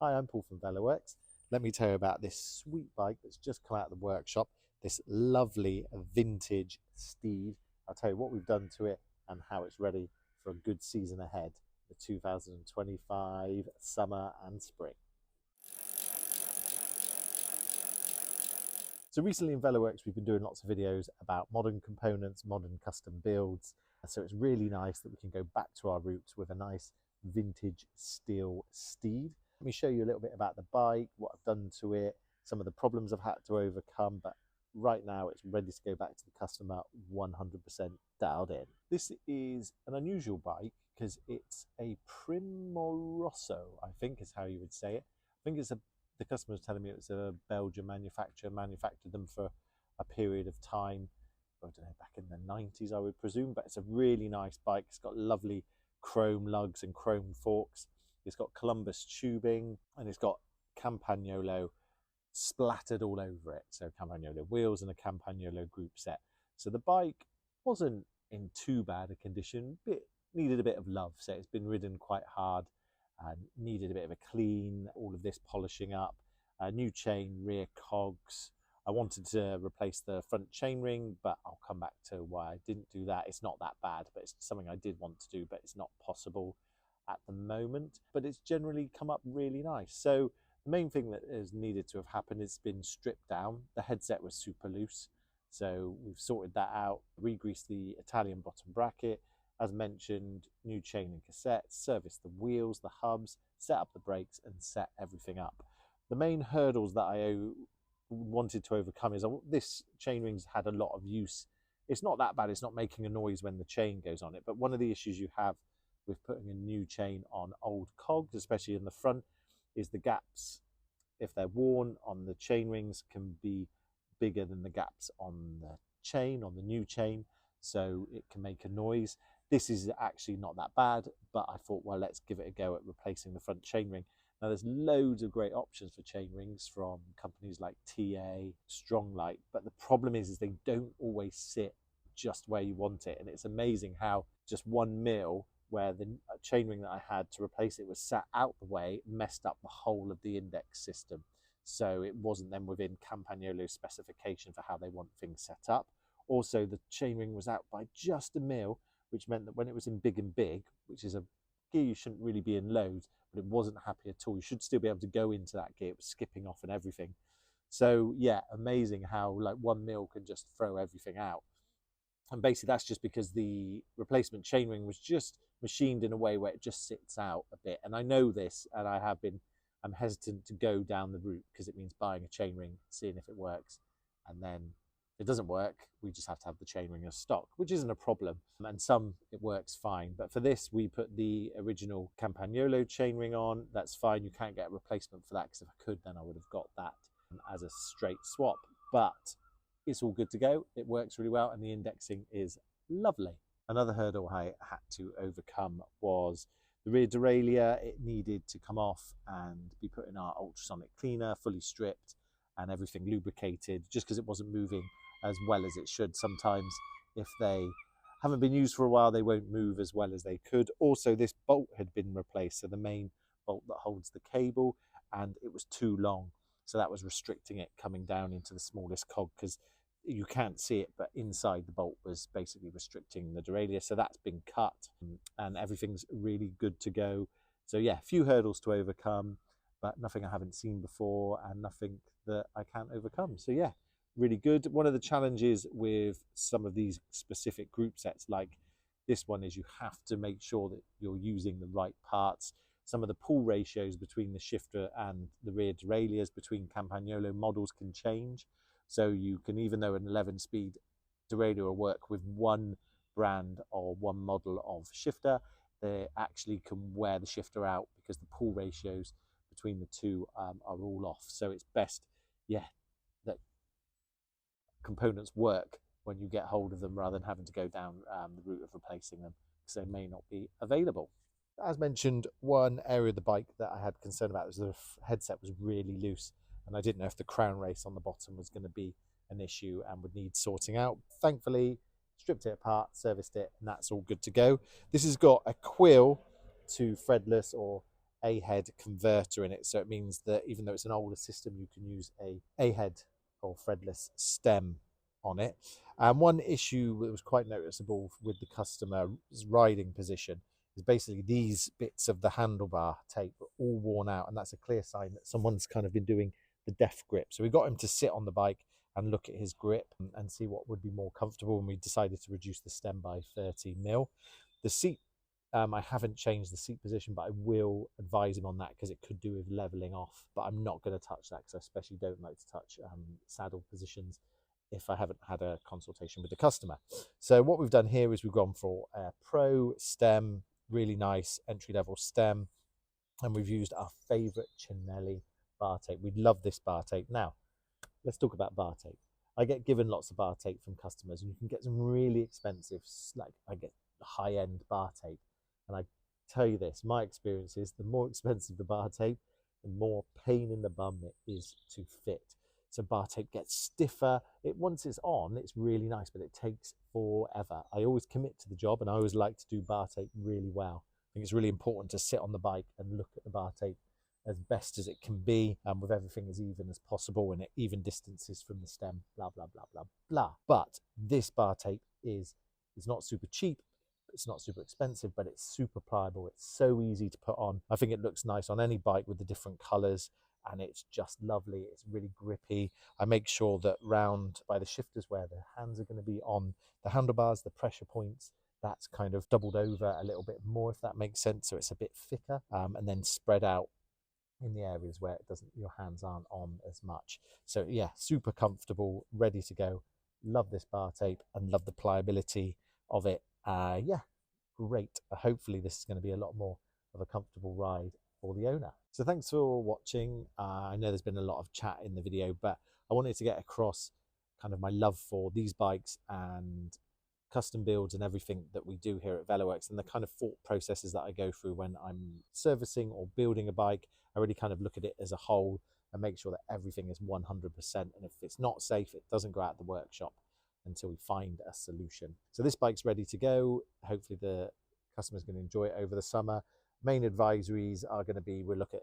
Hi, I'm Paul from Velo Works. Let me tell you about this sweet bike that's just come out of the workshop, this lovely vintage Steed. I'll tell you what we've done to it and how it's ready for a good season ahead, the 2025 summer and spring. So recently in Velo Works, we've been doing lots of videos about modern components, modern custom builds. So it's really nice that we can go back to our roots with a nice vintage steel Steed. Let me show you a little bit about the bike, what I've done to it, some of the problems I've had to overcome, but right now it's ready to go back to the customer 100% dialed in. This is an unusual bike because it's a Primoroso, I think is how you would say it. I think the customer was telling me it was a Belgian manufacturer, manufactured them for a period of time, I don't know, back in the 90s, I would presume, but it's a really nice bike. It's got lovely chrome lugs and chrome forks. It's got Columbus tubing and it's got Campagnolo splattered all over it. So Campagnolo wheels and a Campagnolo group set. So the bike wasn't in too bad a condition, but needed a bit of love. So it's been ridden quite hard and needed a bit of a clean, all of this polishing up, a new chain, rear cogs. I wanted to replace the front chainring, but I'll come back to why I didn't do that. It's not that bad, but it's something I did want to do, but it's not possible at the moment. But it's generally come up really nice. So the main thing that has needed to have happened is been stripped down. The headset was super loose, so we've sorted that out, re-greased the Italian bottom bracket, as mentioned, new chain and cassettes, serviced the wheels, the hubs, set up the brakes and set everything up. The main hurdles that I wanted to overcome is this chainring's had a lot of use. It's not that bad, it's not making a noise when the chain goes on it, but one of the issues you have with putting a new chain on old cogs, especially in the front, is the gaps, if they're worn on the chain rings, can be bigger than the gaps on the chain, on the new chain, so it can make a noise. This is actually not that bad, but I thought, well, let's give it a go at replacing the front chainring. Now, there's loads of great options for chain rings from companies like TA, Stronglight, but the problem is they don't always sit just where you want it. And it's amazing how just 1 mil, where the chainring that I had to replace it was sat out the way, messed up the whole of the index system. So it wasn't then within Campagnolo's specification for how they want things set up. Also, the chainring was out by just 1 mil, which meant that when it was in big and big, which is a gear you shouldn't really be in loads, but it wasn't happy at all. You should still be able to go into that gear. It was skipping off and everything. So yeah, amazing how like 1 mil can just throw everything out. And basically that's just because the replacement chainring was just machined in a way where it just sits out a bit. And I know this, and I'm hesitant to go down the route because it means buying a chainring, seeing if it works, and then if it doesn't work, we just have to have the chainring as stock, which isn't a problem. And some it works fine, but for this we put the original Campagnolo chainring on. That's fine. You can't get a replacement for that, because if I could, then I would have got that as a straight swap. But it's all good to go. It works really well, and the indexing is lovely. Another hurdle I had to overcome was the rear derailleur. It needed to come off and be put in our ultrasonic cleaner, fully stripped and everything lubricated, just because it wasn't moving as well as it should. Sometimes if they haven't been used for a while, they won't move as well as they could. Also, this bolt had been replaced, so the main bolt that holds the cable, and it was too long, so that was restricting it coming down into the smallest cog, because you can't see it, but inside the bolt was basically restricting the derailleur. So that's been cut and everything's really good to go. So yeah, a few hurdles to overcome, but nothing I haven't seen before and nothing that I can't overcome. So yeah, really good. One of the challenges with some of these specific group sets like this one is you have to make sure that you're using the right parts. Some of the pull ratios between the shifter and the rear derailleurs between Campagnolo models can change. So you can, even though an 11-speed derailleur will work with one brand or one model of shifter, they actually can wear the shifter out because the pull ratios between the two are all off. So it's best, yeah, that components work when you get hold of them rather than having to go down the route of replacing them because they may not be available. As mentioned, one area of the bike that I had concern about was the headset was really loose, and I didn't know if the crown race on the bottom was going to be an issue and would need sorting out. Thankfully, stripped it apart, serviced it, and that's all good to go. This has got a quill to threadless or A-head converter in it. So it means that even though it's an older system, you can use a A-head or threadless stem on it. And one issue that was quite noticeable with the customer's riding position is basically these bits of the handlebar tape are all worn out, and that's a clear sign that someone's kind of been doing the death grip. So we got him to sit on the bike and look at his grip and see what would be more comfortable, and we decided to reduce the stem by 30mm. The seat, I haven't changed the seat position, but I will advise him on that because it could do with leveling off, but I'm not going to touch that because I especially don't like to touch saddle positions if I haven't had a consultation with the customer. So what we've done here is we've gone for a pro stem, really nice entry-level stem, and we've used our favorite Chinelli bar tape. We love this bar tape. Now let's talk about bar tape. I get given lots of bar tape from customers, and you can get some really expensive, like I get high-end bar tape, and I tell you this, my experience is the more expensive the bar tape, the more pain in the bum it is to fit. So bar tape gets stiffer. Once it's on, it's really nice, but it takes forever. I always commit to the job, and I always like to do bar tape really well. I think it's really important to sit on the bike and look at the bar tape as best as it can be, with everything as even as possible and at even distances from the stem, blah, blah, blah, blah, blah. But this bar tape is not super cheap. It's not super expensive, but it's super pliable. It's so easy to put on. I think it looks nice on any bike with the different colors, and it's just lovely. It's really grippy. I make sure that round by the shifters where the hands are going to be on the handlebars, the pressure points, that's kind of doubled over a little bit more, if that makes sense. So it's a bit thicker, and then spread out in the areas where it doesn't, your hands aren't on as much. So yeah, super comfortable, ready to go. Love this bar tape and love the pliability of it. Yeah, great. Hopefully this is going to be a lot more of a comfortable ride for the owner. So thanks for watching. I know there's been a lot of chat in the video, but I wanted to get across kind of my love for these bikes and custom builds and everything that we do here at Velo Works, and the kind of thought processes that I go through when I'm servicing or building a bike. I really kind of look at it as a whole and make sure that everything is 100%, and if it's not safe, it doesn't go out the workshop until we find a solution. So this bike's ready to go. Hopefully the customer's going to enjoy it over the summer. Main advisories are going to be, we'll look at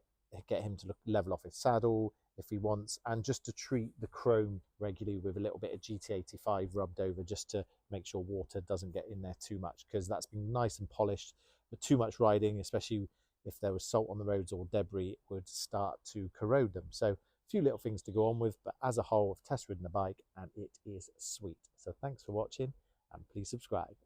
get him to level off his saddle if he wants, and just to treat the chrome regularly with a little bit of GT85 rubbed over, just to make sure water doesn't get in there too much, because that's been nice and polished, but too much riding, especially if there was salt on the roads or debris, it would start to corrode them. So a few little things to go on with, but as a whole, I've test ridden the bike and it is sweet. So thanks for watching, and please subscribe.